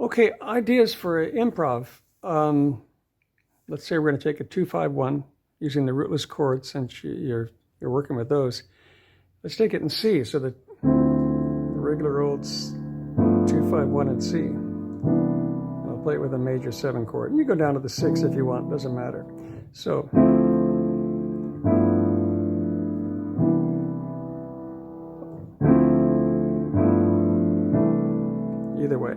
Okay, ideas for improv. Let's say we're going to take a 2-5-1 using the rootless chords since you're working with those. Let's take it in C, so the regular old 2-5-1 in C. I'll play it with a major 7 chord. You go down to the 6 if you want, doesn't matter. So either way.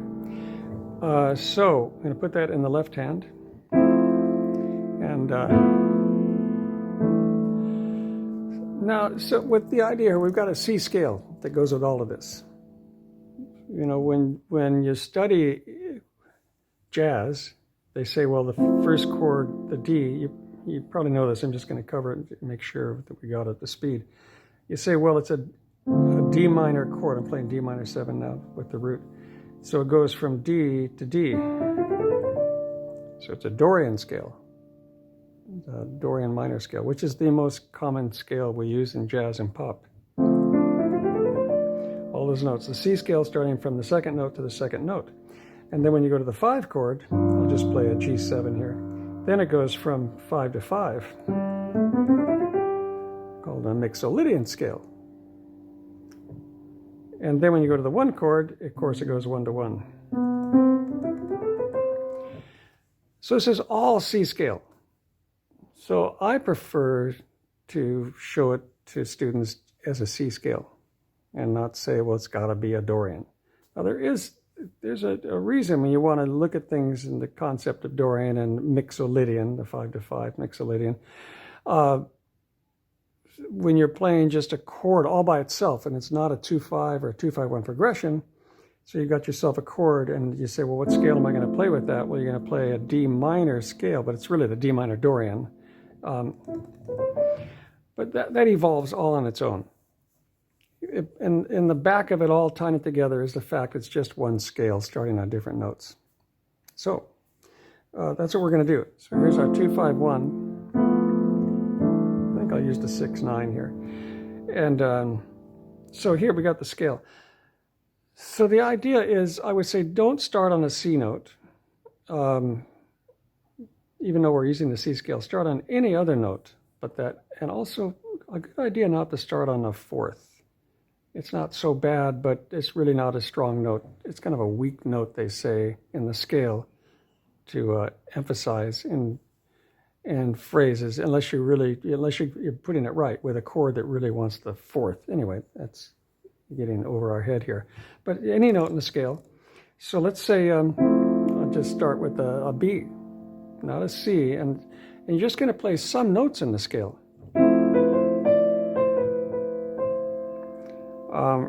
So I'm going to put that in the left hand. And now, so with the idea here, we've got a C scale that goes with all of this. You know, when you study jazz, they say, well, the first chord, the D, you probably know this, I'm just going to cover it and make sure that we got it at the speed. You say, well, it's a D minor chord. I'm playing D minor 7 now with the root. So it goes from D to D. So it's a Dorian scale, the Dorian minor scale, which is the most common scale we use in jazz and pop. All those notes. The C scale starting from the second note to the second note. And then when you go to the 5 chord, I'll just play a G7 here. Then it goes from 5 to 5, called a Mixolydian scale. And then when you go to the 1 chord, of course, it goes 1 to 1. So this is all C scale. So I prefer to show it to students as a C scale and not say, well, it's got to be a Dorian. Now there's a reason when you want to look at things in the concept of Dorian and Mixolydian, the 5 to 5 Mixolydian. When you're playing just a chord all by itself and it's not a 2-5 or a 2-5-1 progression, so you got yourself a chord and you say, well, what scale am I going to play with that? Well, you're going to play a D minor scale, but it's really the D minor Dorian. But that evolves all on its own. And in the back of it all, tying it together, is the fact it's just one scale starting on different notes. So that's what we're going to do. So here's our 2-5-1. I'll use the 6-9 here. And so here we got the scale. So the idea is, I would say, don't start on a C note. Even though we're using the C scale, start on any other note but that. And also a good idea not to start on a 4th. It's not so bad, but it's really not a strong note. It's kind of a weak note, they say, in the scale to emphasize in phrases, unless you're putting it right with a chord that really wants the 4th. Anyway, that's getting over our head here. But any note in the scale. So let's say I'll just start with a B, not a C, and you're just going to play some notes in the scale.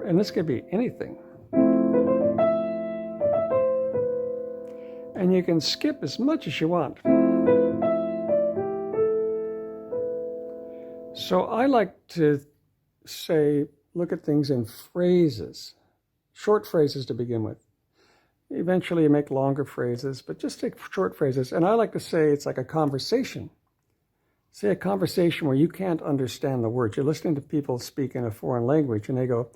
And this could be anything. And you can skip as much as you want. So I like to say, look at things in phrases, short phrases to begin with. Eventually you make longer phrases, but just take short phrases. And I like to say it's like a conversation. Say a conversation where you can't understand the words. You're listening to people speak in a foreign language and they go,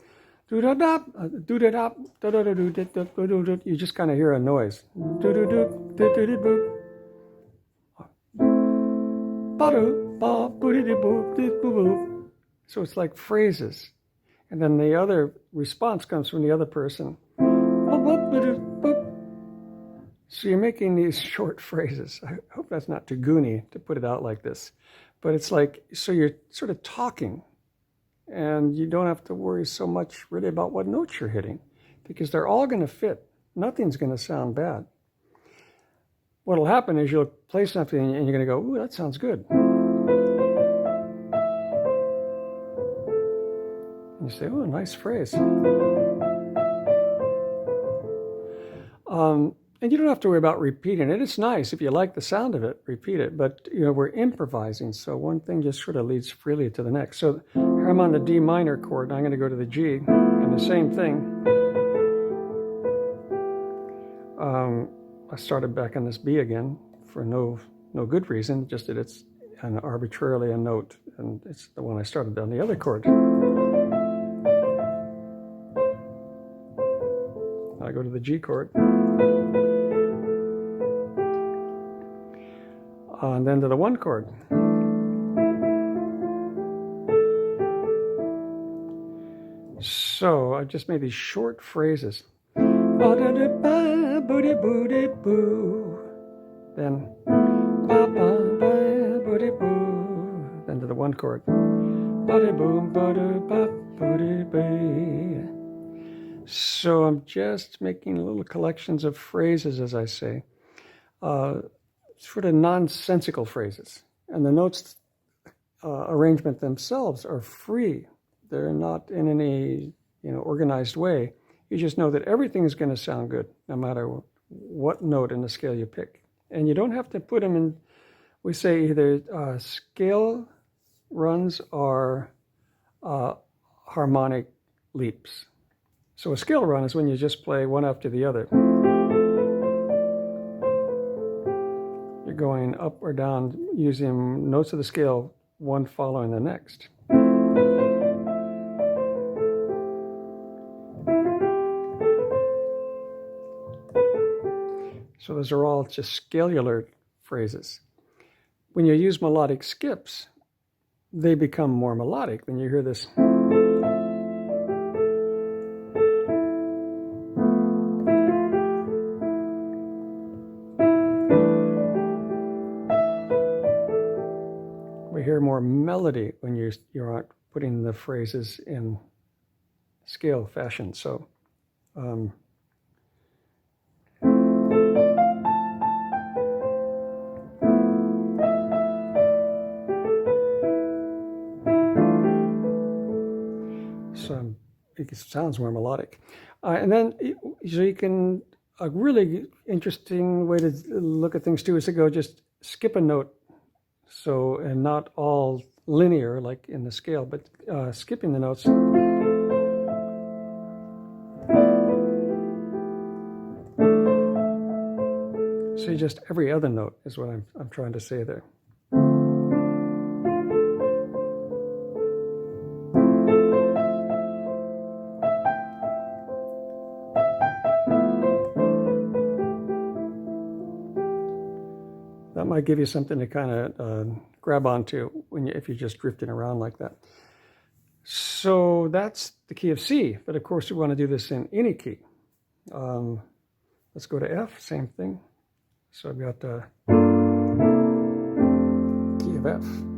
do-da-da, do-da-da, do-da-da-do, you just kind of hear a noise. Do-do-do, do-do-do-boo. So it's like phrases. And then the other response comes from the other person. So you're making these short phrases. I hope that's not too goony to put it out like this. But it's like, so you're sort of talking. And you don't have to worry so much really about what notes you're hitting. Because they're all going to fit. Nothing's going to sound bad. What'll happen is you'll play something and you're going to go, ooh, that sounds good. And you say, oh, nice phrase. And you don't have to worry about repeating it. It's nice. If you like the sound of it, repeat it. But, you know, we're improvising, so one thing just sort of leads freely to the next. So here I'm on the D minor chord, and I'm going to go to the G, and the same thing. I started back on this B again for no good reason, just that it's arbitrarily a note, and it's the one I started on the other chord. I go to the G chord. And then to the 1 chord. So I just made these short phrases. Then to the 1 chord. So I'm just making little collections of phrases, as I say, sort of nonsensical phrases. And the notes arrangement themselves are free. They're not in any organized way. You just know that everything is going to sound good, no matter what note in the scale you pick. And you don't have to put them in. We say either scale runs are harmonic leaps. So a scale run is when you just play one after the other. You're going up or down using notes of the scale, one following the next. So those are all just scalular phrases. When you use melodic skips, they become more melodic. When you hear this. We hear more melody when you aren't putting the phrases in scale fashion. So it sounds more melodic. And then so you can, a really interesting way to look at things too is to go just skip a note. So, and not all linear like in the scale, but skipping the notes. So just every other note is what I'm trying to say there. That might give you something to kind of grab onto if you're just drifting around like that. So that's the key of C, but of course we want to do this in any key. Let's go to F, same thing. So I've got the key of F.